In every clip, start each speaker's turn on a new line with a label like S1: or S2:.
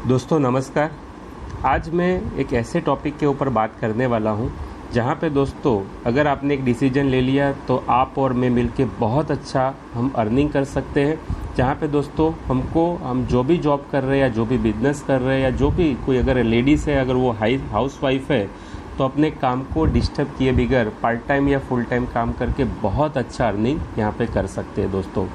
S1: दोस्तों नमस्कार। आज मैं एक ऐसे टॉपिक के ऊपर बात करने वाला हूं जहां पे दोस्तों अगर आपने एक डिसीजन ले लिया तो आप और मैं मिलके बहुत अच्छा हम अर्निंग कर सकते हैं। जहां पे दोस्तों हम जो भी जॉब कर रहे हैं या जो भी बिजनेस कर रहे हैं या जो भी कोई अगर लेडीज़ है, अगर वो हाउस वाइफ है, तो अपने काम को डिस्टर्ब किए बगैर पार्ट टाइम या फुल टाइम काम करके बहुत अच्छा अर्निंग यहाँ पे कर सकते हैं दोस्तों।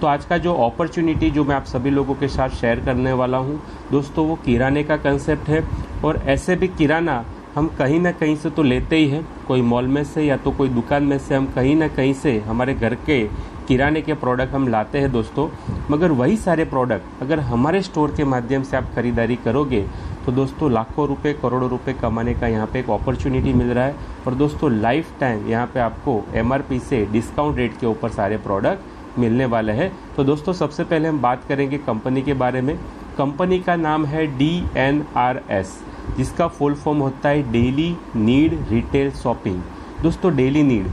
S1: तो आज का जो अपॉर्चुनिटी जो मैं आप सभी लोगों के साथ शेयर करने वाला हूँ दोस्तों, वो किराने का कंसेप्ट है। और ऐसे भी किराना हम कहीं ना कहीं से तो लेते ही हैं, कोई मॉल में से या तो कोई दुकान में से, हम कहीं ना कहीं से हमारे घर के किराने के प्रोडक्ट हम लाते हैं दोस्तों। मगर वही सारे प्रोडक्ट अगर हमारे स्टोर के माध्यम से आप खरीदारी करोगे तो दोस्तों लाखों रुपए करोड़ों रुपए कमाने का यहाँ पे एक अपॉर्चुनिटी मिल रहा है। और दोस्तों लाइफ टाइम यहाँ पे आपको MRP से डिस्काउंट रेट के ऊपर सारे प्रोडक्ट मिलने वाले हैं। तो दोस्तों सबसे पहले हम बात करेंगे कंपनी के बारे में। कंपनी का नाम है DNRS, जिसका फुल फॉर्म होता है डेली नीड रिटेल शॉपिंग। दोस्तों डेली नीड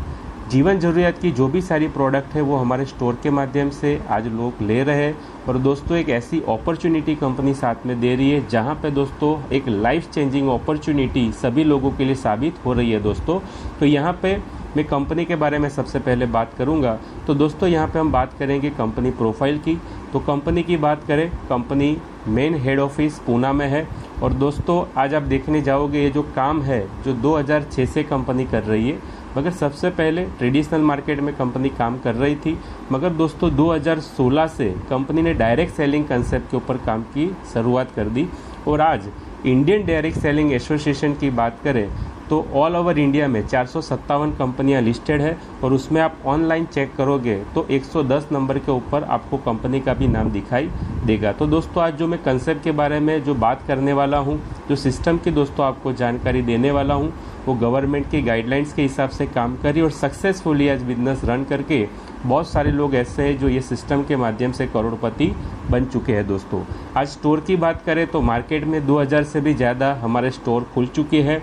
S1: जीवन जरूरियात की जो भी सारी प्रोडक्ट है वो हमारे स्टोर के माध्यम से आज लोग ले रहे हैं। और दोस्तों एक ऐसी अपॉर्चुनिटी कंपनी साथ में दे रही है जहां पे दोस्तों एक लाइफ चेंजिंग अपॉर्चुनिटी सभी लोगों के लिए साबित हो रही है दोस्तों। तो यहाँ पे मैं कंपनी के बारे में सबसे पहले बात करूंगा। तो दोस्तों यहाँ पे हम बात करेंगे कंपनी प्रोफाइल की। तो कंपनी की बात करें, company main head office Poona में है। और दोस्तों आज आप देखने जाओगे ये जो काम है जो 2006 से कंपनी कर रही है, मगर सबसे पहले ट्रेडिशनल मार्केट में कंपनी काम कर रही थी। मगर दोस्तों 2016 से कंपनी ने डायरेक्ट सेलिंग कंसेप्ट के ऊपर काम की शुरुआत कर दी। और आज इंडियन डायरेक्ट सेलिंग एसोसिएशन की बात करें तो ऑल ओवर इंडिया में 457 कंपनियां लिस्टेड है। और उसमें आप ऑनलाइन चेक करोगे तो 110 नंबर के ऊपर आपको कंपनी का भी नाम दिखाई देगा। तो दोस्तों आज जो मैं कंसेप्ट के बारे में जो बात करने वाला हूं, जो सिस्टम की दोस्तों आपको जानकारी देने वाला हूं, वो गवर्नमेंट की गाइडलाइंस के हिसाब से काम करी और सक्सेसफुली आज बिजनेस रन करके बहुत सारे लोग ऐसे हैं जो ये सिस्टम के माध्यम से करोड़पति बन चुके हैं दोस्तों। आज स्टोर की बात करें तो मार्केट में 2000 से भी ज़्यादा हमारे स्टोर खुल चुके हैं।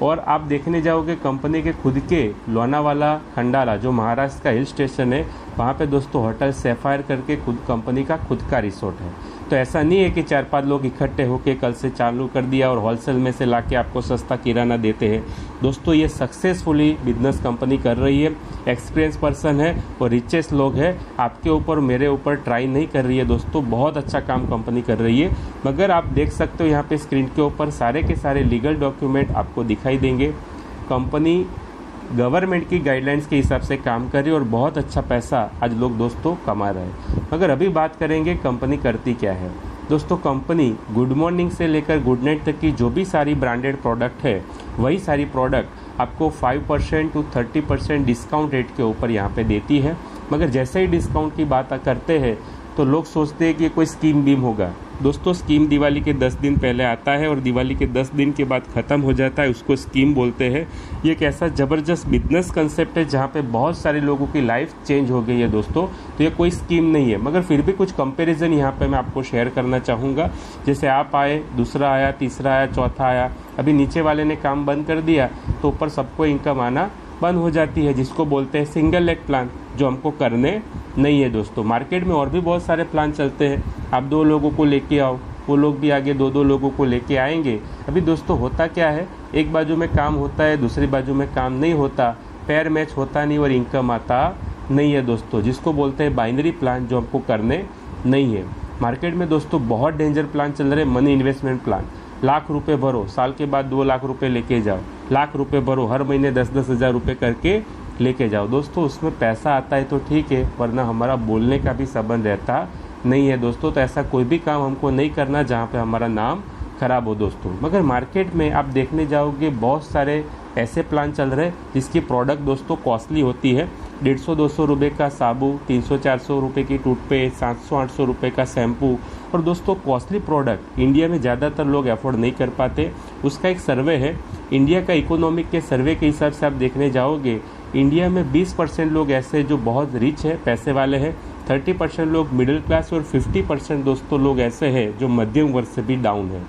S1: और आप देखने जाओगे कंपनी के खुद के लोनावाला खंडाला जो महाराष्ट्र का हिल स्टेशन है, वहाँ पे दोस्तों होटल सैफायर करके खुद कंपनी का खुद का रिसोर्ट है। तो ऐसा नहीं है कि 4-5 लोग इकट्ठे होकर कल से चालू कर दिया और होलसेल में से लाके आपको सस्ता किराना देते हैं। दोस्तों ये सक्सेसफुली बिजनेस कंपनी कर रही है, एक्सपीरियंस पर्सन है और रिचेस्ट लोग हैं। आपके ऊपर मेरे ऊपर ट्राई नहीं कर रही है दोस्तों, बहुत अच्छा काम कंपनी कर रही है। मगर आप देख सकते हो यहाँ पे स्क्रीन के ऊपर सारे के सारे लीगल डॉक्यूमेंट आपको दिखाई देंगे। कंपनी गवर्नमेंट की गाइडलाइंस के हिसाब से काम कर रही है और बहुत अच्छा पैसा आज लोग दोस्तों कमा रहे हैं। मगर अभी बात करेंगे कंपनी करती क्या है। दोस्तों कंपनी गुड मॉर्निंग से लेकर गुड नाइट तक की जो भी सारी ब्रांडेड प्रोडक्ट है, वही सारी प्रोडक्ट आपको 5% to 30% डिस्काउंट रेट के ऊपर यहाँ पे देती है। मगर जैसे ही डिस्काउंट की बात करते हैं तो लोग सोचते हैं कि कोई स्कीम बीम होगा। दोस्तों स्कीम दिवाली के 10 दिन पहले आता है और दिवाली के 10 दिन के बाद ख़त्म हो जाता है, उसको स्कीम बोलते हैं। ये एक ऐसा ज़बरदस्त बिजनेस कंसेप्ट है जहाँ पे बहुत सारे लोगों की लाइफ चेंज हो गई है दोस्तों। तो ये कोई स्कीम नहीं है, मगर फिर भी कुछ कंपैरिजन यहाँ पे मैं आपको शेयर करना चाहूँगा। जैसे आप आए, दूसरा आया, तीसरा आया, चौथा आया, अभी नीचे वाले ने काम बंद कर दिया तो ऊपर सबको इनकम आना बंद हो जाती है, जिसको बोलते हैं सिंगल लेग प्लान, जो हमको करने नहीं है दोस्तों। मार्केट में और भी बहुत सारे प्लान चलते हैं, आप 2 लोगों को लेके आओ, वो लोग भी आगे 2-2 लोगों को लेके आएंगे। अभी दोस्तों होता क्या है, एक बाजू में काम होता है, दूसरी बाजू में काम नहीं होता, पेयर मैच होता नहीं और इनकम आता नहीं है दोस्तों, जिसको बोलते हैं बाइनरी प्लान, जो हमको करने नहीं है। मार्केट में दोस्तों बहुत डेंजर प्लान चल रहे हैं, मनी इन्वेस्टमेंट प्लान। लाख रुपए भरो, साल के बाद 2 लाख रुपए लेके जाओ, लाख रुपए भरो, हर महीने 10-10 हज़ार रुपये करके लेके जाओ। दोस्तों उसमें पैसा आता है तो ठीक है, वरना हमारा बोलने का भी संबंध रहता नहीं है दोस्तों। तो ऐसा कोई भी काम हमको नहीं करना जहाँ पे हमारा नाम खराब हो दोस्तों। मगर मार्केट में आप देखने जाओगे बहुत सारे ऐसे प्लान चल रहे हैं जिसकी प्रोडक्ट दोस्तों कॉस्टली होती है। 150-200 रुपये का साबु, 300-400 रुपये की टूथपेस्ट, 700-800 रुपये का शैम्पू। और दोस्तों कॉस्टली प्रोडक्ट इंडिया में ज़्यादातर लोग अफोर्ड नहीं कर पाते। उसका एक सर्वे है, इंडिया का इकोनॉमिक के सर्वे के हिसाब से आप देखने जाओगे इंडिया में 20% लोग ऐसे जो बहुत रिच है, पैसे वाले हैं, 30% लोग मिडिल क्लास और 50% दोस्तों लोग ऐसे हैं जो मध्यम वर्ग से भी डाउन है।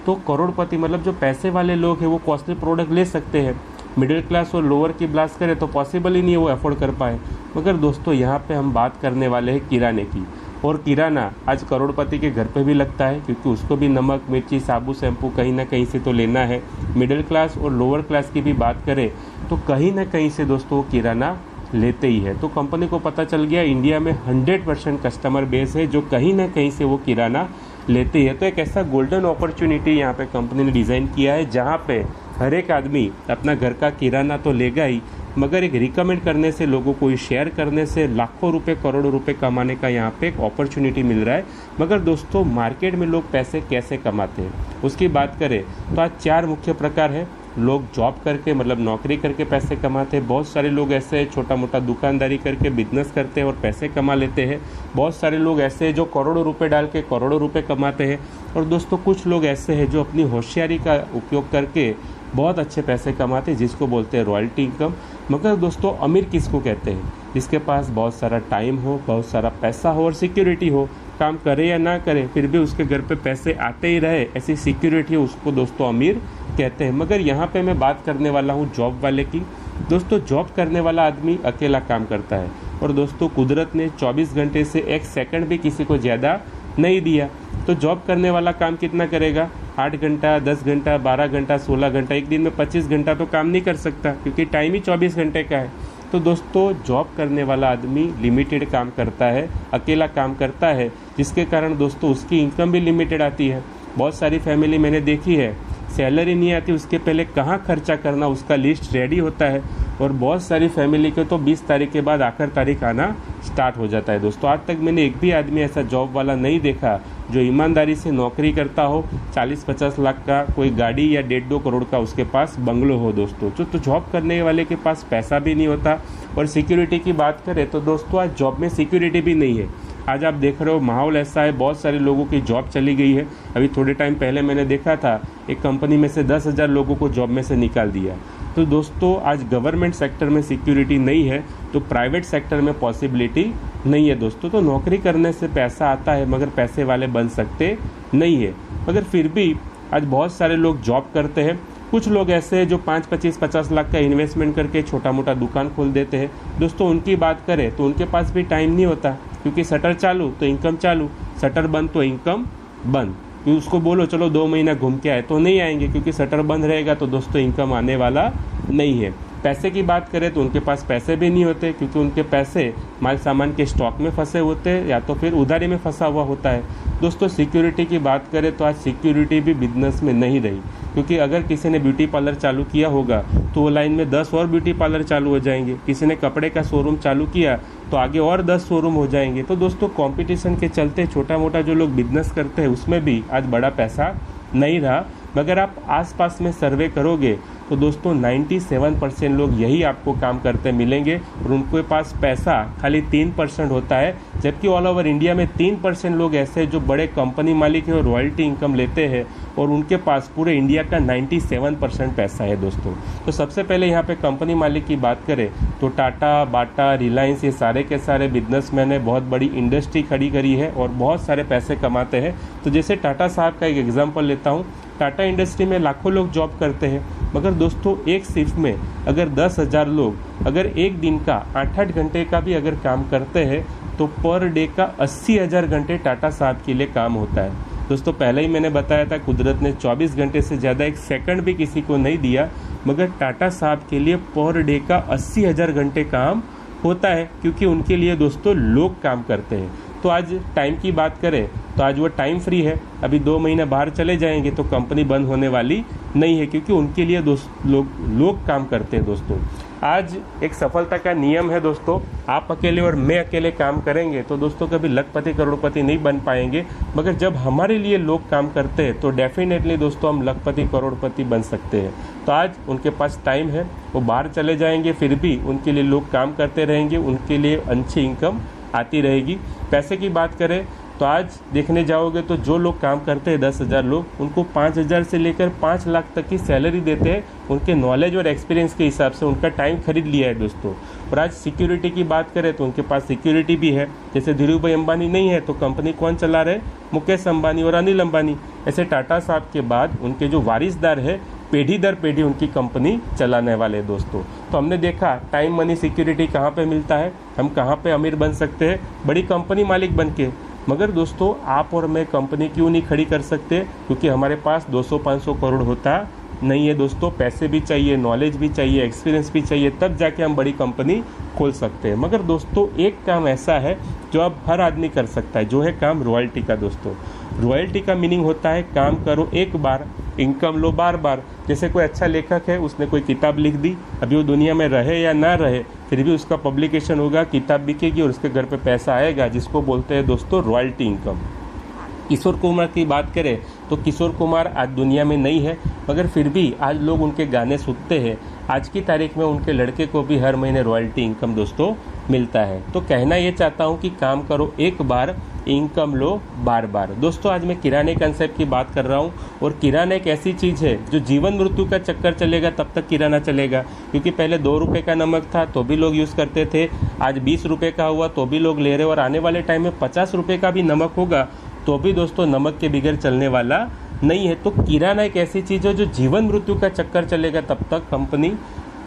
S1: तो करोड़पति मतलब जो पैसे वाले लोग हैं वो कॉस्टली प्रोडक्ट ले सकते हैं, मिडिल क्लास और लोअर की ब्लास्ट करें तो पॉसिबल ही नहीं है वो अफोर्ड कर पाए। मगर दोस्तों यहाँ पे हम बात करने वाले हैं किराने की। और किराना आज करोड़पति के घर पे भी लगता है, क्योंकि उसको भी नमक मिर्ची साबुन शैम्पू कहीं ना कहीं से तो लेना है। मिडिल क्लास और लोअर क्लास की भी बात करें तो कहीं ना कहीं से दोस्तों वो किराना लेते ही है। तो कंपनी को पता चल गया इंडिया में 100% कस्टमर बेस है जो कहीं ना कहीं से वो किराना लेते ही है। तो एक ऐसा गोल्डन अपॉर्चुनिटी यहाँ पे कंपनी ने डिज़ाइन किया है जहाँ पे हर एक आदमी अपना घर का किराना तो लेगा ही, मगर एक रिकमेंड करने से, लोगों को शेयर करने से लाखों रुपए करोड़ों रुपए कमाने का यहाँ पे एक अपॉर्चुनिटी मिल रहा है। मगर दोस्तों मार्केट में लोग पैसे कैसे कमाते हैं उसकी बात करें तो आज 4 मुख्य प्रकार है। लोग जॉब करके मतलब नौकरी करके पैसे कमाते हैं, बहुत सारे लोग ऐसे हैं छोटा मोटा दुकानदारी करके बिजनेस करते हैं और पैसे कमा लेते हैं, बहुत सारे लोग ऐसे हैं जो करोड़ों रुपए डाल के करोड़ों रुपए कमाते हैं, और दोस्तों कुछ लोग ऐसे हैं जो अपनी होशियारी का उपयोग करके बहुत अच्छे पैसे कमाते हैं जिसको बोलते हैं रॉयल्टी इनकम। मगर दोस्तों अमीर किसको कहते हैं? जिसके पास बहुत सारा टाइम हो, बहुत सारा पैसा हो और सिक्योरिटी हो, काम करे या ना करे फिर भी उसके घर पे पैसे आते ही रहे, ऐसी सिक्योरिटी हो, उसको दोस्तों अमीर कहते हैं। मगर यहाँ पे मैं बात करने वाला हूँ जॉब वाले की। दोस्तों जॉब करने वाला आदमी अकेला काम करता है और दोस्तों कुदरत ने 24 घंटे से 1 सेकंड भी किसी को ज़्यादा नहीं दिया। तो जॉब करने वाला काम कितना करेगा? 8 घंटा, 10 घंटा, 12 घंटा, 16 घंटा, एक दिन में 25 घंटा तो काम नहीं कर सकता क्योंकि टाइम ही 24 घंटे का है। तो दोस्तों जॉब करने वाला आदमी लिमिटेड काम करता है, अकेला काम करता है, जिसके कारण दोस्तों उसकी इनकम भी लिमिटेड आती है। बहुत सारी फैमिली मैंने देखी है सैलरी नहीं आती, उसके पहले कहाँ खर्चा करना उसका लिस्ट रेडी होता है, और बहुत सारी फैमिली के तो 20 तारीख के बाद आखिर तारीख आना स्टार्ट हो जाता है। दोस्तों आज तक मैंने एक भी आदमी ऐसा जॉब वाला नहीं देखा जो ईमानदारी से नौकरी करता हो, 40-50 लाख का कोई गाड़ी या 1.5-2 करोड़ का उसके पास बंगलो हो। दोस्तों तो जॉब करने वाले के पास पैसा भी नहीं होता। और सिक्योरिटी की बात करें तो दोस्तों आज जॉब में सिक्योरिटी भी नहीं है। आज आप देख रहे हो माहौल ऐसा है, बहुत सारे लोगों की जॉब चली गई है। अभी थोड़े टाइम पहले मैंने देखा था एक कंपनी में से 10,000 लोगों को जॉब में से निकाल दिया। तो दोस्तों आज गवर्नमेंट सेक्टर में सिक्योरिटी नहीं है तो प्राइवेट सेक्टर में पॉसिबिलिटी नहीं है। दोस्तों तो नौकरी करने से पैसा आता है मगर पैसे वाले बन सकते नहीं है। मगर फिर भी आज बहुत सारे लोग जॉब करते हैं। कुछ लोग ऐसे हैं जो 5-25-50 लाख का इन्वेस्टमेंट करके छोटा मोटा दुकान खोल देते हैं। दोस्तों उनकी बात करें तो उनके पास भी टाइम नहीं होता, क्योंकि शटर चालू तो इनकम चालू, शटर बंद तो इनकम बंद। क्योंकि उसको बोलो चलो 2 महीना घूम के आए तो नहीं आएंगे, क्योंकि शटर बंद रहेगा तो दोस्तों इनकम आने वाला नहीं है। पैसे की बात करें तो उनके पास पैसे भी नहीं होते, क्योंकि उनके पैसे माल सामान के स्टॉक में फंसे होते हैं या तो फिर उधारी में फंसा हुआ होता है। दोस्तों सिक्योरिटी की बात करें तो आज सिक्योरिटी भी बिजनेस में नहीं रही, क्योंकि अगर किसी ने ब्यूटी पार्लर चालू किया होगा तो वो लाइन में 10 और ब्यूटी पार्लर चालू हो जाएंगे। किसी ने कपड़े का शोरूम चालू किया तो आगे और 10 शोरूम हो जाएंगे। तो दोस्तों कंपटीशन के चलते छोटा मोटा जो लोग बिजनेस करते हैं उसमें भी आज बड़ा पैसा नहीं रहा। मगर आप आसपास में सर्वे करोगे तो दोस्तों 97% लोग यही आपको काम करते मिलेंगे और उनके पास पैसा खाली 3% होता है, जबकि ऑल ओवर इंडिया में 3% लोग ऐसे हैं जो बड़े कंपनी मालिक हैं और रॉयल्टी इनकम लेते हैं और उनके पास पूरे इंडिया का 97% पैसा है। दोस्तों तो सबसे पहले यहाँ पे कंपनी मालिक की बात करें तो टाटा, बाटा, रिलायंस, ये सारे के सारे बिजनेसमैन ने बहुत बड़ी इंडस्ट्री खड़ी करी है और बहुत सारे पैसे कमाते हैं। तो जैसे टाटा साहब का एक एग्जाम्पल लेता हूँ, टाटा इंडस्ट्री में लाखों लोग जॉब करते हैं, मगर दोस्तों एक शिफ्ट में अगर 10,000 लोग अगर एक दिन का 8-8 घंटे का भी अगर काम करते हैं तो पर डे का 80,000 घंटे टाटा साहब के लिए काम होता है। दोस्तों पहले ही मैंने बताया था कुदरत ने 24 घंटे से ज़्यादा 1 सेकंड भी किसी को नहीं दिया, मगर टाटा साहब के लिए पर डे का 80,000 घंटे काम होता है, क्योंकि उनके लिए दोस्तों लोग काम करते हैं। तो आज टाइम की बात करें तो आज वो टाइम फ्री है। अभी 2 महीने बाहर चले जाएंगे तो कंपनी बंद होने वाली नहीं है, क्योंकि उनके लिए लोग काम करते हैं। दोस्तों आज एक सफलता का नियम है दोस्तों, आप अकेले और मैं अकेले काम करेंगे तो दोस्तों कभी लखपति करोड़पति नहीं बन पाएंगे, मगर जब हमारे लिए लोग काम करते हैं तो डेफिनेटली दोस्तों हम लखपति करोड़पति बन सकते हैं। तो आज उनके पास टाइम है, वो बाहर चले जाएंगे फिर भी उनके लिए लोग काम करते रहेंगे, उनके लिए अच्छी इनकम आती रहेगी। पैसे की बात करें तो आज देखने जाओगे तो जो लोग काम करते हैं 10,000 लोग, उनको 5,000 से लेकर 5 लाख तक की सैलरी देते हैं, उनके नॉलेज और एक्सपीरियंस के हिसाब से उनका टाइम खरीद लिया है दोस्तों। और आज सिक्योरिटी की बात करें तो उनके पास सिक्योरिटी भी है। जैसे धीरू भाई अंबानी नहीं है तो कंपनी कौन चला रहे? मुकेश अंबानी और अनिल अंबानी। ऐसे टाटा साहब के बाद उनके जो वारिसदार है पीढ़ी दर पीढ़ी उनकी कंपनी चलाने वाले दोस्तों। तो हमने देखा टाइम, मनी, सिक्योरिटी कहाँ पे मिलता है, हम कहाँ पे अमीर बन सकते हैं? बड़ी कंपनी मालिक बन के। मगर दोस्तों आप और मैं कंपनी क्यों नहीं खड़ी कर सकते? क्योंकि हमारे पास 200-500 करोड़ होता नहीं है दोस्तों। पैसे भी चाहिए, नॉलेज भी चाहिए, एक्सपीरियंस भी चाहिए, तब जाके हम बड़ी कंपनी खोल सकते हैं। मगर दोस्तों एक काम ऐसा है जो अब हर आदमी कर सकता है, जो है काम रॉयल्टी का। दोस्तों रॉयल्टी का मीनिंग होता है काम करो एक बार, इनकम लो बार बार। जैसे कोई अच्छा लेखक है, उसने कोई किताब लिख दी, अभी वो दुनिया में रहे या ना रहे, फिर भी उसका पब्लिकेशन होगा, किताब बिकेगी और उसके घर पे पैसा आएगा, जिसको बोलते हैं दोस्तों रॉयल्टी इनकम। किशोर कुमार की बात करें तो किशोर कुमार आज दुनिया में नहीं है, मगर फिर भी आज लोग उनके गाने सुनते हैं। आज की तारीख में उनके लड़के को भी हर महीने रॉयल्टी इनकम दोस्तों मिलता है। तो कहना ये चाहता हूँ कि काम करो एक बार, इनकम लो बार बार। दोस्तों आज मैं किराने कंसेप्ट की बात कर रहा हूँ, और किराना एक ऐसी चीज़ है जो जीवन मृत्यु का चक्कर चलेगा तब तक किराना चलेगा। क्योंकि पहले 2 रुपये का नमक था तो भी लोग यूज़ करते थे, आज 20 रुपये का हुआ तो भी लोग ले रहे, और आने वाले टाइम में 50 रुपये का भी नमक होगा तो भी दोस्तों नमक के बगैर चलने वाला नहीं है। तो किराना एक ऐसी चीज़ है जो जीवन मृत्यु का चक्कर चलेगा तब तक कंपनी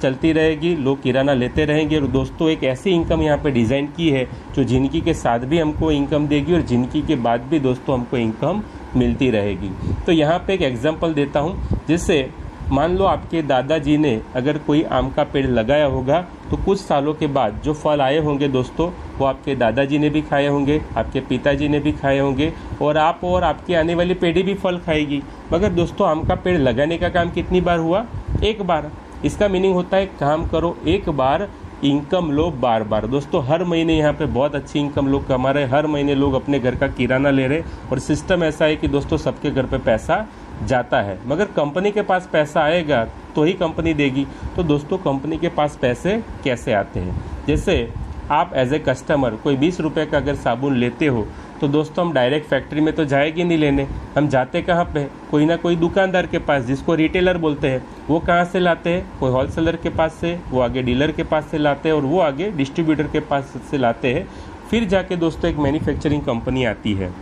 S1: चलती रहेगी, लोग किराना लेते रहेंगे। और दोस्तों एक ऐसी इनकम यहाँ पे डिज़ाइन की है जो जिंदगी के साथ भी हमको इनकम देगी और जिंदगी के बाद भी दोस्तों हमको इनकम मिलती रहेगी। तो यहाँ पे एक एग्जांपल देता हूँ, जिससे मान लो आपके दादाजी ने अगर कोई आम का पेड़ लगाया होगा तो कुछ सालों के बाद जो फल आए होंगे दोस्तों, वो आपके दादाजी ने भी खाए होंगे, आपके पिताजी ने भी खाए होंगे, और आप और आपकी आने वाली पीढ़ी भी फल खाएगी। मगर दोस्तों आम का पेड़ लगाने का काम कितनी बार हुआ? एक बार। इसका मीनिंग होता है काम करो एक बार, इनकम लो बार बार। दोस्तों हर महीने यहाँ पे बहुत अच्छी इनकम लोग कमा रहे, हर महीने लोग अपने घर का किराना ले रहे, और सिस्टम ऐसा है कि दोस्तों सबके घर पे पैसा जाता है। मगर कंपनी के पास पैसा आएगा तो ही कंपनी देगी। तो दोस्तों कंपनी के पास पैसे कैसे आते हैं? जैसे आप एज ए कस्टमर कोई 20 रुपये का अगर साबुन लेते हो तो दोस्तों हम डायरेक्ट फैक्ट्री में तो जाएंगे नहीं लेने, हम जाते कहाँ पे? कोई ना कोई दुकानदार के पास, जिसको रिटेलर बोलते हैं। वो कहाँ से लाते हैं? कोई होलसेलर के पास से, वो आगे डीलर के पास से लाते हैं, और वो आगे डिस्ट्रीब्यूटर के पास से लाते हैं। फिर जाके दोस्तों एक मैन्युफैक्चरिंग कंपनी आती है।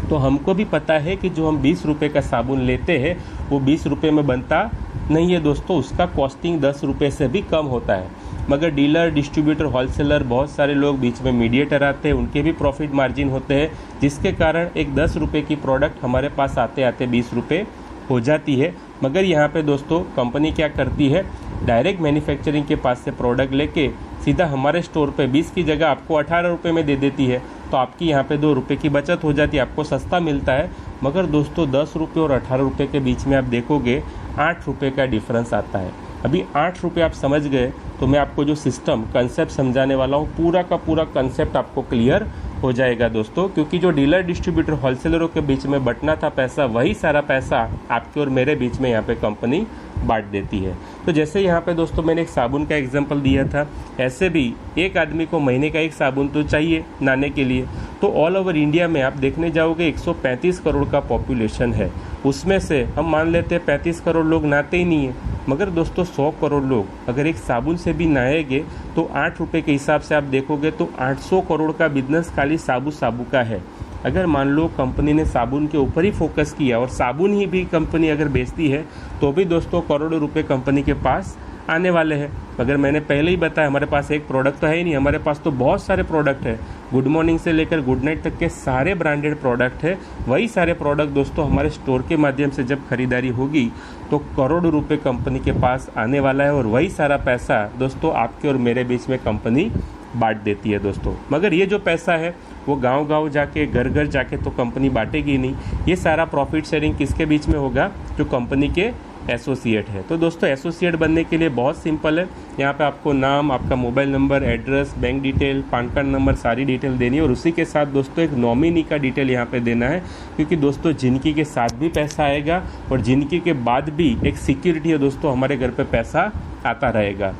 S1: तो हमको भी पता है कि जो हम 20 रुपये का साबुन लेते हैं वो 20 रुपये में बनता नहीं है दोस्तों, उसका कॉस्टिंग 10 रुपये से भी कम होता है। मगर डीलर, डिस्ट्रीब्यूटर, होलसेलर, बहुत सारे लोग बीच में मीडिएटर आते हैं, उनके भी प्रॉफिट मार्जिन होते हैं, जिसके कारण एक 10 रुपये की प्रोडक्ट हमारे पास आते आते 20 रुपये हो जाती है। मगर यहाँ पे दोस्तों कंपनी क्या करती है, डायरेक्ट मैन्युफैक्चरिंग के पास से प्रोडक्ट लेके सीधा हमारे स्टोर पे 20 की जगह आपको 18 रुपये में दे देती है। तो आपकी यहाँ पे 2 रुपये की बचत हो जाती है, आपको सस्ता मिलता है। मगर दोस्तों 10 रुपये और 18 रुपये के बीच में आप देखोगे 8 रुपये का डिफरेंस आता है। अभी 8 रुपये आप समझ गए तो मैं आपको जो सिस्टम कंसेप्ट समझाने वाला हूँ, पूरा का पूरा कंसेप्ट आपको क्लियर हो जाएगा दोस्तों। क्योंकि जो डीलर, डिस्ट्रीब्यूटर, होलसेलरों के बीच में बंटना था पैसा, वही सारा पैसा आपके और मेरे बीच में यहाँ पे कंपनी बांट देती है। तो जैसे यहाँ पे दोस्तों मैंने एक साबुन का एग्जांपल दिया था, ऐसे भी एक आदमी को महीने का एक साबुन तो चाहिए नहाने के लिए। तो ऑल ओवर इंडिया में आप देखने जाओगे 135 करोड़ का पॉपुलेशन है, उसमें से हम मान लेते हैं 35 करोड़ लोग नहाते ही नहीं है। मगर दोस्तों 100 करोड़ लोग अगर एक साबुन से भी नहाएंगे तो 8 रुपये के हिसाब से आप देखोगे तो 800 करोड़ का बिजनेस खाली साबु का है। अगर मान लो कंपनी ने साबुन के ऊपर ही फोकस किया और साबुन ही भी कंपनी अगर बेचती है तो भी दोस्तों करोड़ों रुपए कंपनी के पास आने वाले हैं। मगर मैंने पहले ही बताया हमारे पास एक प्रोडक्ट तो है ही नहीं, हमारे पास तो बहुत सारे प्रोडक्ट है। गुड मॉर्निंग से लेकर गुड नाइट तक के सारे ब्रांडेड प्रोडक्ट है। वही सारे प्रोडक्ट दोस्तों हमारे स्टोर के माध्यम से जब खरीदारी होगी तो करोड़ों रुपए कंपनी के पास आने वाला है, और वही सारा पैसा दोस्तों आपके और मेरे बीच में कंपनी बांट देती है दोस्तों। मगर ये जो पैसा है वो गांव-गांव जाके, घर घर जाके तो कंपनी बांटेगी नहीं। ये सारा प्रॉफिट शेयरिंग किसके बीच में होगा? जो कंपनी के एसोसिएट है। तो दोस्तों एसोसिएट बनने के लिए बहुत सिंपल है, यहाँ पे आपको नाम, आपका mobile number, address, bank detail, pan card number, सारी डिटेल देनी है, और उसी के साथ दोस्तों एक नॉमिनी का डिटेल यहाँ पे देना है। क्योंकि दोस्तों जिंदगी के साथ भी पैसा आएगा और जिंदगी के बाद भी एक सिक्योरिटी है दोस्तों, हमारे घर पे पैसा आता रहेगा।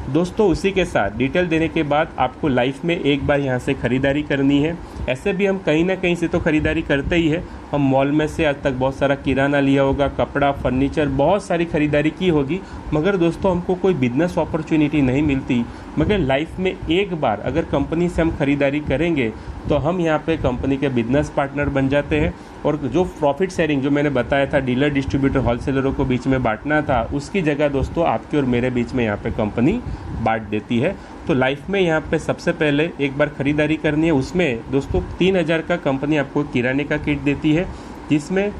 S1: दोस्तों उसी के साथ डिटेल देने के बाद आपको लाइफ में एक बार यहाँ से ख़रीदारी करनी है। ऐसे भी हम कहीं ना कहीं से तो ख़रीदारी करते ही है। हम मॉल में से आज तक बहुत सारा किराना लिया होगा, कपड़ा, फर्नीचर, बहुत सारी ख़रीदारी की होगी। मगर दोस्तों हमको कोई बिजनेस अपॉर्चुनिटी नहीं मिलती। मगर लाइफ में एक बार अगर कंपनी से हम ख़रीदारी करेंगे तो हम यहाँ पे कंपनी के बिजनेस पार्टनर बन जाते हैं। और जो प्रॉफिट शेयरिंग जो मैंने बताया था डीलर, डिस्ट्रीब्यूटर, होलसेलरों को बीच में बांटना था, उसकी जगह दोस्तों आपके और मेरे बीच में यहाँ पे कंपनी बांट देती है। तो लाइफ में यहाँ पे सबसे पहले एक बार ख़रीदारी करनी है, उसमें दोस्तों 3000 का कंपनी आपको किराने का किट देती है, जिसमें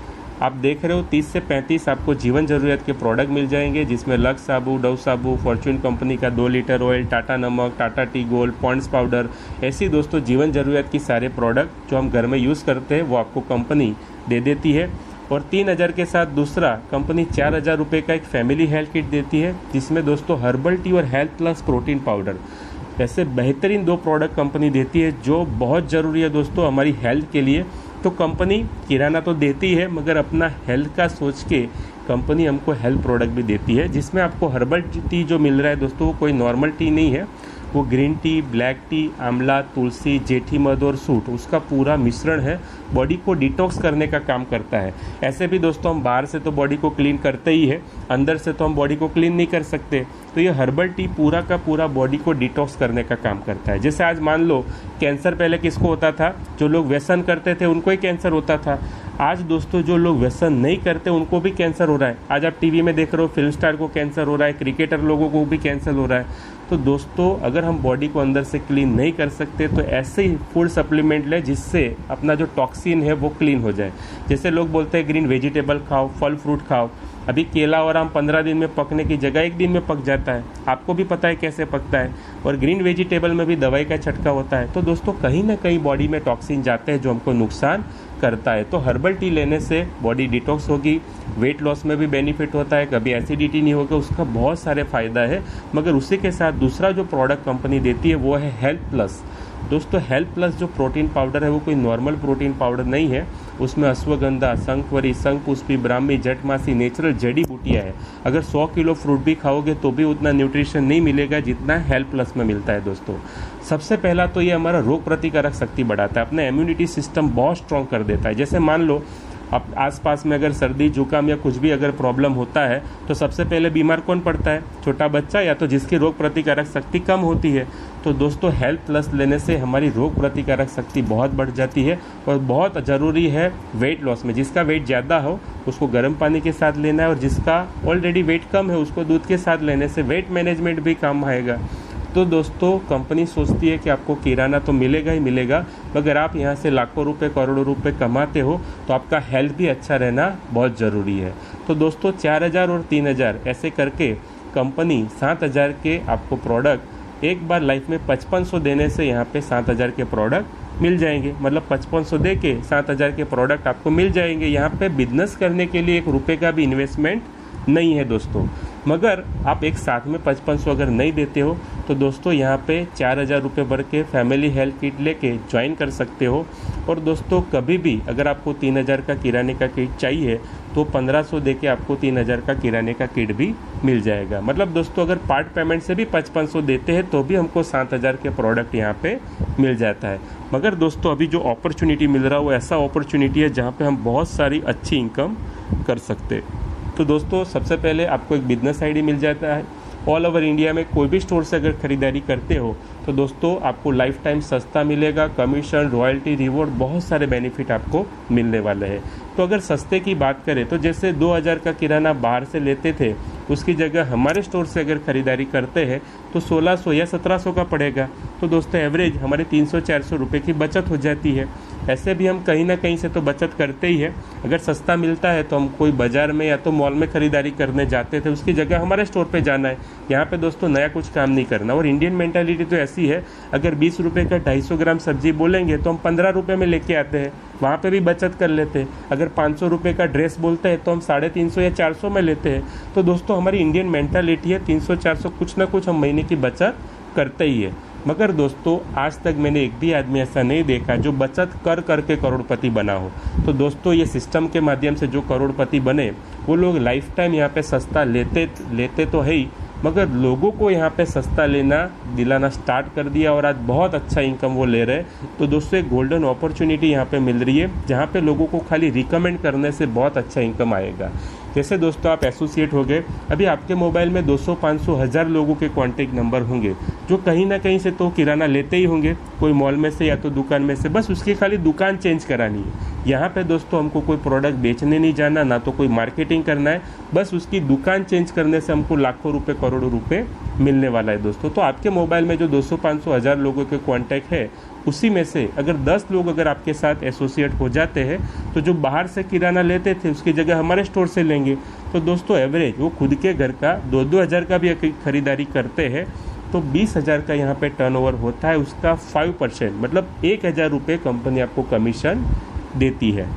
S1: आप देख रहे हो 30 से 35 आपको जीवन ज़रूरत के प्रोडक्ट मिल जाएंगे, जिसमें लक्स साबु, डव साबु, फॉर्चून कंपनी का 2 लीटर ऑयल, टाटा नमक, Tata tea gold, Pond's powder, ऐसी दोस्तों जीवन ज़रूरत की सारे प्रोडक्ट जो हम घर में यूज़ करते हैं वो आपको कंपनी दे देती है। और 3000 के साथ दूसरा कंपनी 4000 रुपये का एक फैमिली हेल्थ किट देती है, जिसमें दोस्तों हर्बल टी और हेल्थ प्लस प्रोटीन पाउडर ऐसे बेहतरीन 2 प्रोडक्ट कंपनी देती है जो बहुत ज़रूरी है दोस्तों हमारी हेल्थ के लिए। तो कंपनी किराना तो देती है, मगर अपना हेल्थ का सोच के कंपनी हमको हेल्थ प्रोडक्ट भी देती है, जिसमें आपको हर्बल टी जो मिल रहा है दोस्तों वो कोई नॉर्मल टी नहीं है, वो ग्रीन टी, ब्लैक टी, आंवला, तुलसी, जेठी मध और सूट उसका पूरा मिश्रण है, बॉडी को डिटॉक्स करने का काम करता है। ऐसे भी दोस्तों हम बाहर से तो बॉडी को क्लीन करते ही है, अंदर से तो हम बॉडी को क्लीन नहीं कर सकते, तो ये हर्बल टी पूरा का पूरा बॉडी को डिटॉक्स करने का काम करता है। जैसे आज मान लो कैंसर पहले किसको होता था, जो लोग व्यसन करते थे उनको ही कैंसर होता था। आज दोस्तों जो लोग व्यसन नहीं करते उनको भी कैंसर हो रहा है। आज आप टीवी में देख रहे हो फिल्म स्टार को कैंसर हो रहा है, क्रिकेटर लोगों को भी कैंसर हो रहा है। तो दोस्तों अगर हम बॉडी को अंदर से क्लीन नहीं कर सकते तो ऐसे ही फूड सप्लीमेंट लें जिससे अपना जो टॉक्सिन है वो क्लीन हो जाए। जैसे लोग बोलते हैं ग्रीन वेजिटेबल खाओ, फल फ्रूट खाओ, अभी केला और आम 15 दिन में पकने की जगह 1 दिन में पक जाता है, आपको भी पता है कैसे पकता है। और ग्रीन वेजिटेबल में भी दवाई का छंटकाव होता है, तो दोस्तों कहीं ना कहीं बॉडी में टॉक्सिन जाते हैं जो हमको नुकसान करता है। तो हर्बल टी लेने से बॉडी डिटॉक्स होगी, वेट लॉस में भी बेनिफिट होता है, कभी एसिडिटी नहीं होगा, उसका बहुत सारे फ़ायदा है। मगर उसी के साथ दूसरा जो प्रोडक्ट कंपनी देती है वो है हेल्थ प्लस। दोस्तों हेल्थ प्लस जो प्रोटीन पाउडर है वो कोई नॉर्मल प्रोटीन पाउडर नहीं है, उसमें अश्वगंधा, शंखवरी, शंखपुष्पी, ब्राह्मी, जटमासी नेचुरल जड़ी बूटियाँ है। अगर 100 किलो फ्रूट भी खाओगे तो भी उतना न्यूट्रिशन नहीं मिलेगा जितना हेल्थ प्लस में मिलता है। दोस्तों सबसे पहला तो ये हमारा रोग प्रतिकारक शक्ति बढ़ाता है, अपना इम्यूनिटी सिस्टम बहुत स्ट्रॉन्ग कर देता है। जैसे मान लो अब आसपास में अगर सर्दी जुकाम या कुछ भी अगर प्रॉब्लम होता है तो सबसे पहले बीमार कौन पड़ता है, छोटा बच्चा या तो जिसकी रोग प्रतिकारक शक्ति कम होती है। तो दोस्तों हेल्थ प्लस लेने से हमारी रोग प्रतिकारक शक्ति बहुत बढ़ जाती है। और बहुत ज़रूरी है वेट लॉस में, जिसका वेट ज़्यादा हो उसको गर्म पानी के साथ लेना है, और जिसका ऑलरेडी वेट कम है उसको दूध के साथ लेने से वेट मैनेजमेंट भी काम आएगा। तो दोस्तों कंपनी सोचती है कि आपको किराना तो मिलेगा ही मिलेगा, मगर आप यहाँ से लाखों रुपए करोड़ों रुपए कमाते हो तो आपका हेल्थ भी अच्छा रहना बहुत ज़रूरी है। तो दोस्तों 4000 और 3000 ऐसे करके कंपनी 7000 के आपको प्रोडक्ट एक बार लाइफ में 5500 देने से यहाँ पे 7000 के प्रोडक्ट मिल जाएंगे। मतलब 5500 दे के 7000 के प्रोडक्ट आपको मिल जाएंगे। यहाँ पे बिजनेस करने के लिए 1 रुपये का भी इन्वेस्टमेंट नहीं है दोस्तों। मगर आप एक साथ में 5500 अगर नहीं देते हो तो दोस्तों यहाँ पे 4000 रुपये भर के फैमिली हेल्थ किट लेके ज्वाइन कर सकते हो। और दोस्तों कभी भी अगर आपको 3000 का किराने का किट चाहिए तो 1500 दे के आपको 3000 का किराने का किट भी मिल जाएगा। मतलब दोस्तों अगर पार्ट पेमेंट से भी 5500 देते हैं तो भी हमको 7000 के प्रोडक्ट यहाँ पे मिल जाता है। मगर दोस्तों अभी जो अपॉर्चुनिटी मिल रहा है वो ऐसा अपॉर्चुनिटी है जहाँ पे हम बहुत सारी अच्छी इनकम कर सकते। तो दोस्तों सबसे पहले आपको एक बिजनेस आईडी मिल जाता है। ऑल ओवर इंडिया में कोई भी स्टोर से अगर खरीदारी करते हो तो दोस्तों आपको लाइफ टाइम सस्ता मिलेगा, कमीशन, रॉयल्टी, रिवॉर्ड, बहुत सारे बेनिफिट आपको मिलने वाले हैं। तो अगर सस्ते की बात करें तो जैसे 2000 का किराना बाहर से लेते थे उसकी जगह हमारे स्टोर से अगर खरीदारी करते हैं तो 1600 या 1700 का पड़ेगा। तो दोस्तों एवरेज हमारे 300-400 रुपये की बचत हो जाती है। ऐसे भी हम कहीं ना कहीं से तो बचत करते ही है। अगर सस्ता मिलता है तो हम कोई बाजार में या तो मॉल में खरीदारी करने जाते थे, उसकी जगह हमारे स्टोर पे जाना है। यहाँ पे दोस्तों नया कुछ काम नहीं करना। और इंडियन मेंटालिटी तो ऐसी है, अगर 20 रुपये का 250 ग्राम सब्जी बोलेंगे तो हम 15 रुपये में लेके आते हैं, वहाँ पे भी बचत कर लेते हैं। अगर 500 रुपये का ड्रेस बोलते हैं तो हम 350 या 400 में लेते हैं। तो दोस्तों हमारी इंडियन मेंटालिटी है 300-400 कुछ ना कुछ हम महीने की बचत करते ही है। मगर दोस्तों आज तक मैंने एक भी आदमी ऐसा नहीं देखा जो बचत कर करके करोड़पति बना हो। तो दोस्तों ये सिस्टम के माध्यम से जो करोड़पति बने वो लोग लाइफ टाइम यहाँ पे सस्ता लेते तो है ही, मगर लोगों को यहाँ पे सस्ता दिलाना स्टार्ट कर दिया और आज बहुत अच्छा इनकम वो ले रहे। तो दोस्तों एक गोल्डन अपॉर्चुनिटी यहाँ पे मिल रही है जहाँ पे लोगों को खाली रिकमेंड करने से बहुत अच्छा इनकम आएगा। जैसे दोस्तों आप एसोसिएट हो गए, अभी आपके मोबाइल में 200, 500, 1000 लोगों के कॉन्टैक्ट नंबर होंगे जो कहीं ना कहीं से तो किराना लेते ही होंगे, कोई मॉल में से या तो दुकान में से, बस उसकी खाली दुकान चेंज करानी है। यहाँ पे दोस्तों हमको कोई प्रोडक्ट बेचने नहीं जाना, ना तो कोई मार्केटिंग करना है, बस उसकी दुकान चेंज करने से हमको लाखों रुपए करोड़ों रुपए मिलने वाला है दोस्तों। तो आपके मोबाइल में जो 200, 500, 1000 लोगों के कॉन्टैक्ट है, उसी में से अगर 10 लोग अगर आपके साथ एसोसिएट हो जाते हैं तो जो बाहर से किराना लेते थे उसकी जगह हमारे स्टोर से लेंगे। तो दोस्तों एवरेज वो खुद के घर का 2-2 हज़ार का भी खरीदारी करते हैं तो 20,000 का यहाँ पे टर्नओवर होता है। उसका 5% मतलब 1,000 रुपये कंपनी आपको कमीशन देती है।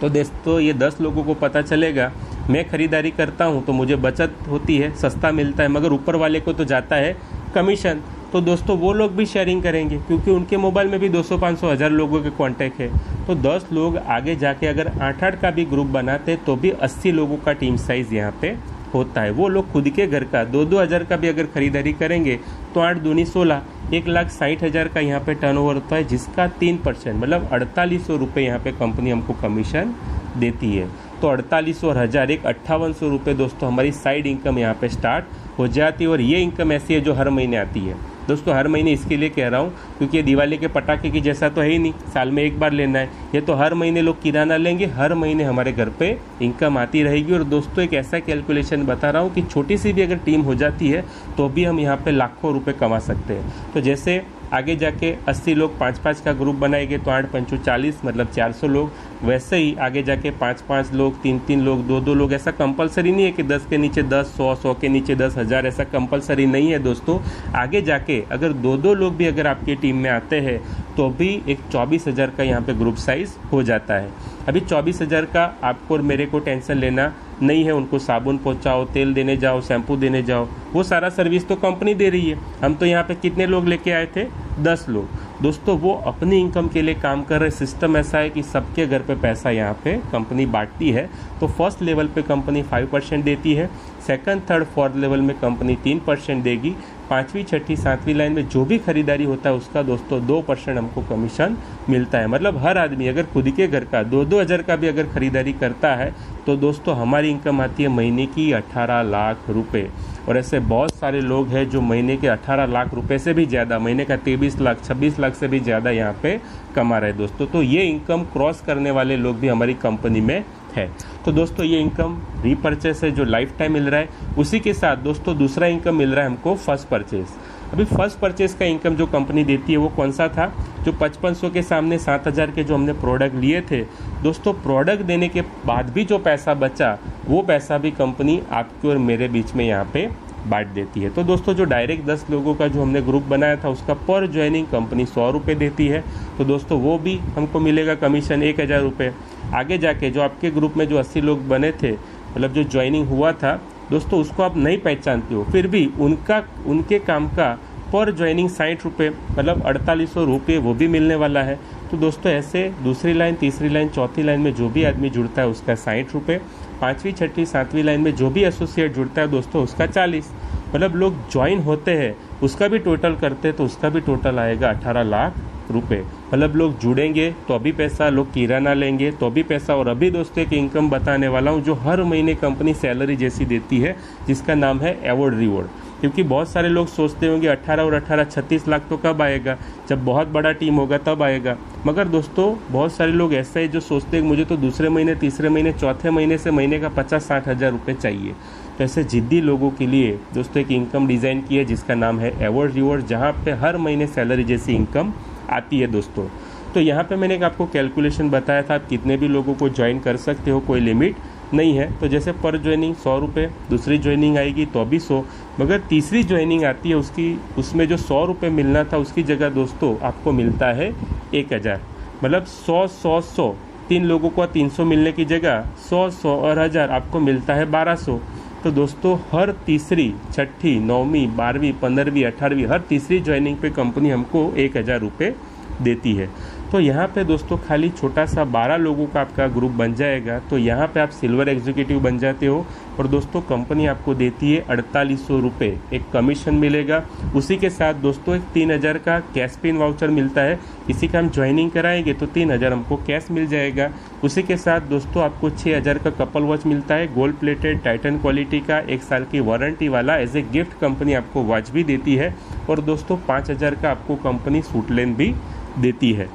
S1: तो दोस्तों ये 10 लोगों को पता चलेगा मैं खरीदारी करता हूँ तो मुझे बचत होती है, सस्ता मिलता है, मगर ऊपर वाले को तो जाता है कमीशन। तो दोस्तों वो लोग भी शेयरिंग करेंगे क्योंकि उनके मोबाइल में भी 200, 500, 1000 लोगों के कांटेक्ट है। तो 10 लोग आगे जाके अगर 8-8 का भी ग्रुप बनाते तो भी 80 लोगों का टीम साइज़ यहाँ पे होता है। वो लोग खुद के घर का 2-2 हज़ार का भी अगर खरीदारी करेंगे तो 8 दूनी 16, 1,60,000 का यहाँ पे टर्नओवर होता है, जिसका 3% मतलब 4800 रुपये यहाँ पे कंपनी हमको कमीशन देती है। तो 4800 और 1000 एक 5800 रुपये दोस्तों हमारी साइड इनकम यहाँ पे स्टार्ट हो जाती है। और ये इनकम ऐसी है जो हर महीने आती है दोस्तों। हर महीने इसके लिए कह रहा हूँ क्योंकि ये दिवाली के पटाखे की जैसा तो है ही नहीं, साल में एक बार लेना है। ये तो हर महीने लोग किराना लेंगे, हर महीने हमारे घर पे इनकम आती रहेगी। और दोस्तों एक ऐसा कैलकुलेशन बता रहा हूँ कि छोटी सी भी अगर टीम हो जाती है तो भी हम यहाँ पे लाखों रुपए कमा सकते हैं। तो जैसे आगे जाके 80 लोग 5-5 का ग्रुप बनाएंगे तो 8×5 = 40 मतलब 400 लोग। वैसे ही आगे जाके 5-5 लोग, 3-3 लोग, 2-2 लोग, ऐसा कंपलसरी नहीं है कि 10 के नीचे 10, 100, 100 के नीचे 10,000, ऐसा कंपलसरी नहीं है दोस्तों। आगे जाके अगर 2-2 लोग भी अगर आपकी टीम में आते हैं तो भी एक 24,000 का यहाँ पे ग्रुप साइज हो जाता है। अभी 24,000 का आपको और मेरे को टेंशन लेना नहीं है। उनको साबुन पहुंचाओ, तेल देने जाओ, शैम्पू देने जाओ, वो सारा सर्विस तो कंपनी दे रही है। हम तो यहाँ पे कितने लोग लेके आए थे? 10 लोग दोस्तों। वो अपनी इनकम के लिए काम कर रहे। सिस्टम ऐसा है कि सबके घर पे पैसा यहाँ पे कंपनी बांटती है। तो फर्स्ट लेवल पे कंपनी 5% देती है, सेकंड, थर्ड, फोर्थ लेवल में कंपनी 3% देगी, 5वीं, 6ठी, 7वीं लाइन में जो भी खरीदारी होता है उसका दोस्तों 2% हमको कमीशन मिलता है। मतलब हर आदमी अगर खुद के घर का 2-2 हज़ार का भी अगर खरीदारी करता है तो दोस्तों हमारी इनकम आती है महीने की 18 लाख रुपए। और ऐसे बहुत सारे लोग हैं जो महीने के 18 लाख रुपए से भी ज़्यादा, महीने का 23 लाख, 26 लाख से भी ज़्यादा यहाँ पे कमा रहे हैं दोस्तों। तो ये इनकम क्रॉस करने वाले लोग भी हमारी कंपनी में है। तो दोस्तों ये इनकम रीपरचेस है जो लाइफ टाइम मिल रहा है। उसी के साथ दोस्तों दूसरा इनकम मिल रहा है हमको फर्स्ट परचेस। अभी फर्स्ट परचेस का इनकम जो कंपनी देती है वो कौन सा था? जो 5500 के सामने 7000 के जो हमने प्रोडक्ट लिए थे दोस्तों, प्रोडक्ट देने के बाद भी जो पैसा बचा वो पैसा भी कंपनी आपके और मेरे बीच में यहाँ पे बांट देती है। तो दोस्तों जो डायरेक्ट 10 लोगों का जो हमने ग्रुप बनाया था उसका पर ज्वाइनिंग कंपनी 100 रुपये देती है। तो दोस्तों वो भी हमको मिलेगा कमीशन 1000 रुपये। आगे जाके जो आपके ग्रुप में जो 80 लोग बने थे, मतलब जो ज्वाइनिंग हुआ था दोस्तों, उसको आप नहीं पहचानते हो, फिर भी उनके काम का पर ज्वाइनिंग 60 रुपये मतलब 4800 रुपये वो भी मिलने वाला है। तो दोस्तों ऐसे दूसरी लाइन, तीसरी लाइन, चौथी लाइन में जो भी आदमी जुड़ता है उसका 60 रुपये, 5वीं, 6ठी, 7वीं लाइन में जो भी एसोसिएट जुड़ता है दोस्तों उसका 40। मतलब लोग ज्वाइन होते हैं उसका भी टोटल करते हैं तो उसका भी टोटल आएगा 18 लाख रुपए। मतलब लोग जुड़ेंगे तो अभी पैसा, लोग किराना लेंगे तो अभी पैसा। और अभी दोस्तों एक इनकम बताने वाला हूँ जो हर महीने कंपनी सैलरी जैसी देती है, जिसका नाम है अवॉर्ड रिवॉर्ड। क्योंकि बहुत सारे लोग सोचते होंगे 18 और 18 36 लाख तो कब आएगा, जब बहुत बड़ा टीम होगा तब आएगा। मगर दोस्तों बहुत सारे लोग ऐसे हैं जो सोचते हैं मुझे तो दूसरे महीने, तीसरे महीने, चौथे महीने से महीने का 50-60 हज़ार रुपये चाहिए। तो ऐसे जिद्दी लोगों के लिए दोस्तों एक इनकम डिज़ाइन की है जिसका नाम है अवॉर्ड रिवॉर्ड, जहाँ पे हर महीने सैलरी जैसी इनकम आती है दोस्तों। तो यहाँ पे मैंने आपको कैलकुलेशन बताया था, आप कितने भी लोगों को ज्वाइन कर सकते हो, कोई लिमिट नहीं है। तो जैसे पर ज्वाइनिंग 100 रुपये, दूसरी ज्वाइनिंग आएगी तो भी 100, मगर तीसरी ज्वाइनिंग आती है उसमें जो 100 रुपये मिलना था उसकी जगह दोस्तों आपको मिलता है 1000। मतलब 100-100-100, 3 लोगों को 300 मिलने की जगह 100-100 और 1000 आपको मिलता है 1200। तो दोस्तों हर तीसरी, छठी, 9वीं, 12वीं, 15वीं, 18वीं हर तीसरी ज्वाइनिंग पे कंपनी हमको 1000 रुपये देती है। तो यहाँ पे दोस्तों खाली छोटा सा 12 लोगों का आपका ग्रुप बन जाएगा तो यहाँ पे आप सिल्वर एग्जीक्यूटिव बन जाते हो। और दोस्तों कंपनी आपको देती है 4800 रुपये एक कमीशन मिलेगा। उसी के साथ दोस्तों एक 3000 का कैश पिन वाउचर मिलता है। इसी का हम ज्वाइनिंग कराएंगे तो 3000 हमको कैश मिल जाएगा। उसी के साथ दोस्तों आपको 6000 का कपल वॉच मिलता है, गोल्ड प्लेटेड टाइटन क्वालिटी का, 1 साल की वारंटी वाला। एज ए गिफ्ट कंपनी आपको वॉच भी देती है। और दोस्तों 5000 का आपको कंपनी सूट लेन भी देती है।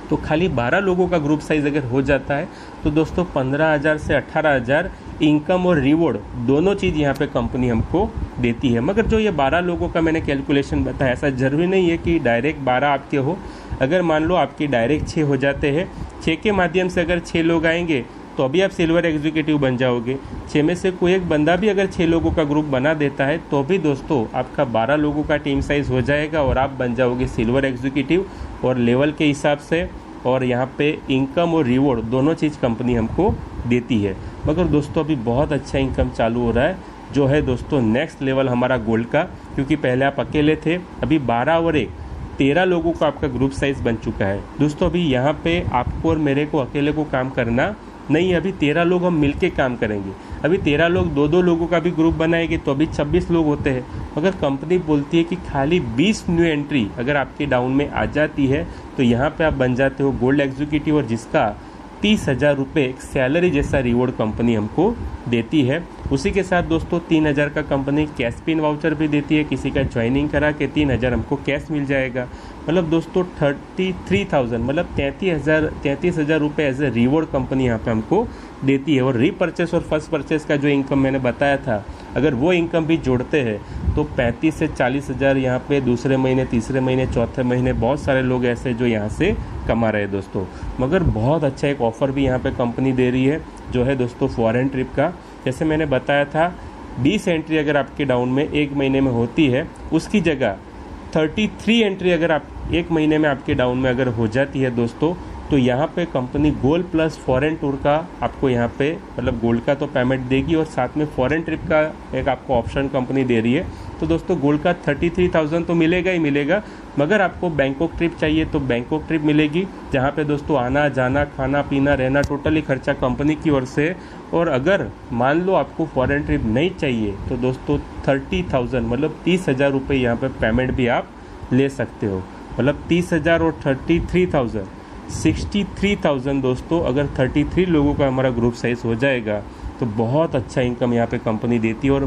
S1: तो खाली 12 लोगों का ग्रुप साइज अगर हो जाता है तो दोस्तों 15,000 से 18,000 इनकम और रिवॉर्ड दोनों चीज़ यहाँ पे कंपनी हमको देती है। मगर जो ये 12 लोगों का मैंने कैलकुलेशन बताया, ऐसा जरूरी नहीं है कि डायरेक्ट 12 आपके हो। अगर मान लो आपके डायरेक्ट 6 हो जाते हैं, 6 के माध्यम से अगर 6 लोग आएंगे तो अभी आप सिल्वर एग्जीक्यूटिव बन जाओगे। 6 में से कोई एक बंदा भी अगर 6 लोगों का ग्रुप बना देता है तो भी दोस्तों आपका 12 लोगों का टीम साइज हो जाएगा और आप बन जाओगे सिल्वर एग्जीक्यूटिव। और लेवल के हिसाब से और यहाँ पे इनकम और रिवॉर्ड दोनों चीज़ कंपनी हमको देती है। मगर दोस्तों अभी बहुत अच्छा इनकम चालू हो रहा है, जो है दोस्तों नेक्स्ट लेवल हमारा गोल्ड का। क्योंकि पहले आप अकेले थे, अभी 12 और 1 13 लोगों का आपका ग्रुप साइज बन चुका है। दोस्तों अभी यहाँ पे आपको और मेरे को अकेले को काम करना नहीं, अभी 13 लोग हम मिलके काम करेंगे। अभी 13 लोग 2-2 लोगों का भी ग्रुप बनाएंगे तो अभी 26 लोग होते हैं। मगर कंपनी बोलती है कि खाली 20 न्यू एंट्री अगर आपके डाउन में आ जाती है तो यहाँ पे आप बन जाते हो गोल्ड एग्जीक्यूटिव, और जिसका 30,000 रुपये एक सैलरी जैसा रिवॉर्ड कंपनी हमको देती है। उसी के साथ दोस्तों 3,000 का कंपनी कैश पिन वाउचर भी देती है। किसी का ज्वाइनिंग करा के 3,000 हमको कैश मिल जाएगा। मतलब दोस्तों 33,000 मतलब 33,000 रुपये एज ए रिवॉर्ड कंपनी यहाँ पे हमको देती है। और रीपरचेस और फर्स्ट परचेस का जो इनकम मैंने बताया था, अगर वो इनकम भी जोड़ते हैं तो 35 से 40,000 यहाँ पे दूसरे महीने, तीसरे महीने, चौथे महीने बहुत सारे लोग ऐसे जो यहाँ से कमा रहे हैं दोस्तों। मगर बहुत अच्छा एक ऑफर भी यहाँ पे कंपनी दे रही है, जो है दोस्तों फॉरेन ट्रिप का। जैसे मैंने बताया था 20 एंट्री अगर आपके डाउन में 1 महीने में होती है, उसकी जगह 33 एंट्री अगर आप 1 महीने में आपके डाउन में अगर हो जाती है दोस्तों, तो यहाँ पे company gold plus foreign tour का आपको यहाँ पे मतलब गोल्ड का तो पेमेंट देगी और साथ में फॉरेन ट्रिप का एक आपको ऑप्शन कंपनी दे रही है। तो दोस्तों गोल्ड का 33,000 तो मिलेगा ही मिलेगा, मगर आपको बैंकॉक ट्रिप चाहिए तो बैंकॉक ट्रिप मिलेगी, जहाँ पे दोस्तों आना जाना खाना पीना रहना टोटली खर्चा कंपनी की ओर से। और अगर मान लो आपको फॉरेन ट्रिप नहीं चाहिए तो दोस्तों 30,000 मतलब 30,000 रुपये यहाँ पे पेमेंट भी आप ले सकते हो। मतलब 30,000 और 33,000 63,000 दोस्तों, अगर 33 लोगों का हमारा ग्रुप साइज हो जाएगा तो बहुत अच्छा इनकम यहाँ पे कंपनी देती है। और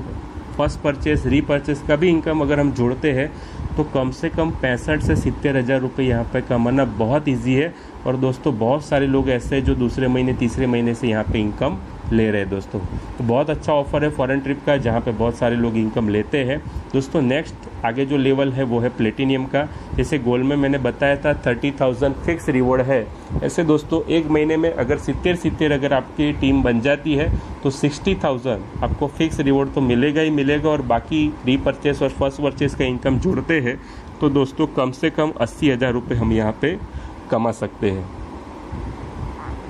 S1: फर्स्ट परचेस रीपरचेस का भी इनकम अगर हम जोड़ते हैं तो कम से कम 65 से 70,000 रुपये यहाँ पे कमाना बहुत इजी है। और दोस्तों बहुत सारे लोग ऐसे हैं जो दूसरे महीने तीसरे महीने से यहाँ पे इनकम ले रहे हैं दोस्तों। तो बहुत अच्छा ऑफर है फॉरेन ट्रिप का, जहाँ पे बहुत सारे लोग इनकम लेते हैं दोस्तों। नेक्स्ट आगे जो लेवल है वो है प्लेटिनियम का। जैसे गोल्ड में मैंने बताया था 30,000 फिक्स रिवॉर्ड है, ऐसे दोस्तों 1 महीने में अगर 70 अगर आपकी टीम बन जाती है तो 60,000 आपको फिक्स रिवॉर्ड तो मिलेगा ही मिलेगा। और बाकी रीपरचेस और फर्स्ट परचेस का इनकम जोड़ते हैं तो दोस्तों कम से कम 80,000 रुपये हम यहाँ पे कमा सकते हैं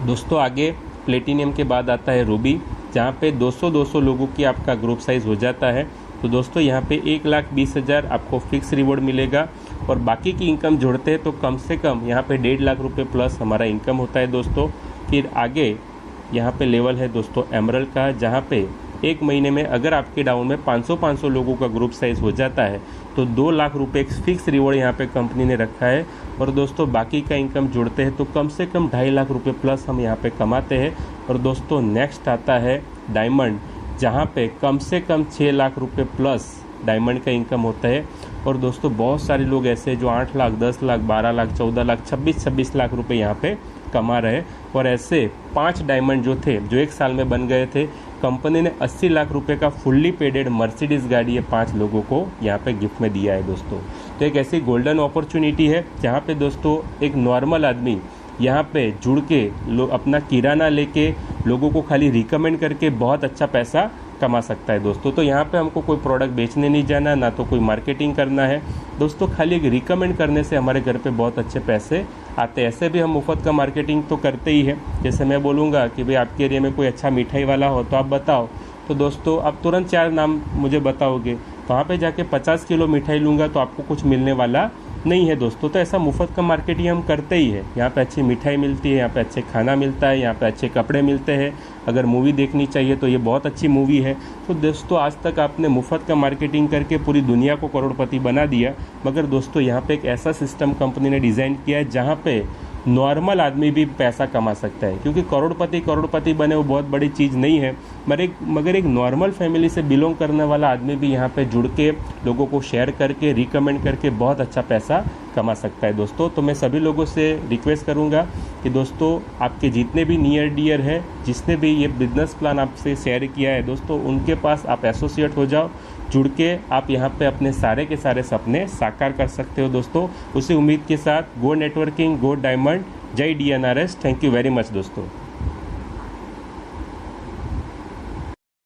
S1: दोस्तों। आगे प्लेटिनियम के बाद आता है रूबी, जहाँ पे 200 लोगों की आपका ग्रुप साइज हो जाता है। तो दोस्तों यहाँ पे 1,20,000 आपको फिक्स रिवॉर्ड मिलेगा और बाकी की इनकम जोड़ते हैं तो कम से कम यहाँ पे 1.5 लाख रुपये प्लस हमारा इनकम होता है दोस्तों। फिर आगे यहाँ पे लेवल है दोस्तों एमरल्ड का, जहाँ पे 1 महीने में अगर आपके डाउन में 500 लोगों का ग्रुप साइज हो जाता है तो 2 लाख रुपये फिक्स रिवॉर्ड यहाँ पे कंपनी ने रखा है। और दोस्तों बाकी का इनकम जोड़ते हैं तो कम से कम 2.5 लाख रुपये प्लस हम यहाँ पे कमाते हैं। और दोस्तों नेक्स्ट आता है डायमंड, जहाँ पे कम से कम 6 लाख रुपये प्लस डायमंड का इनकम होता है। और दोस्तों बहुत सारे लोग ऐसे जो 8 लाख 10 लाख 12 लाख 14 लाख 26 लाख रुपए यहाँ पे कमा रहे। और ऐसे 5 डायमंड जो थे जो 1 साल में बन गए थे, कंपनी ने 80 लाख रुपए का फुल्ली पेडेड मर्सिडीज गाड़ी ये 5 लोगों को यहाँ पे गिफ्ट में दिया है दोस्तों। तो एक ऐसी गोल्डन अपॉर्चुनिटी है जहाँ पे दोस्तों एक नॉर्मल आदमी यहाँ पे जुड़ के अपना किराना लेके लोगों को खाली रिकमेंड करके बहुत अच्छा पैसा कमा सकता है दोस्तों। तो यहाँ पे हमको कोई प्रोडक्ट बेचने नहीं जाना, ना तो कोई मार्केटिंग करना है दोस्तों, खाली एक रिकमेंड करने से हमारे घर पे बहुत अच्छे पैसे आते हैं। ऐसे भी हम मुफ्त का मार्केटिंग तो करते ही हैं। जैसे मैं बोलूँगा कि भाई आपके एरिया में कोई अच्छा मिठाई वाला हो तो आप बताओ, तो दोस्तों आप तुरंत 4 नाम मुझे बताओगे, वहाँ पे जाके 50 किलो मिठाई लूँगा तो आपको कुछ मिलने वाला नहीं है दोस्तों। तो ऐसा मुफ्त का मार्केटिंग हम करते ही है। यहाँ पे अच्छी मिठाई मिलती है, यहाँ पे अच्छे खाना मिलता है, यहाँ पे अच्छे कपड़े मिलते हैं। अगर मूवी देखनी चाहिए तो ये बहुत अच्छी मूवी है। तो दोस्तों आज तक आपने मुफ्त का मार्केटिंग करके पूरी दुनिया को करोड़पति बना दिया, मगर दोस्तों यहाँ पे एक ऐसा सिस्टम कंपनी ने डिज़ाइन किया है जहाँ पे नॉर्मल आदमी भी पैसा कमा सकता है। क्योंकि करोड़पति बने वो बहुत बड़ी चीज़ नहीं है, मगर एक नॉर्मल फैमिली से बिलोंग करने वाला आदमी भी यहाँ पे जुड़ के लोगों को शेयर करके रिकमेंड करके बहुत अच्छा पैसा कमा सकता है दोस्तों। तो मैं सभी लोगों से रिक्वेस्ट करूंगा कि दोस्तों आपके जितने भी नियर डियर है, जिसने भी ये बिजनेस प्लान आपसे शेयर किया है दोस्तों, उनके पास आप एसोसिएट हो जाओ, जुड़ के आप यहाँ पे अपने सारे के सारे सपने साकार कर सकते हो दोस्तों। उसी उम्मीद के साथ गो नेटवर्किंग, गो डायमंड, जय DNRS। Thank you very much दोस्तों।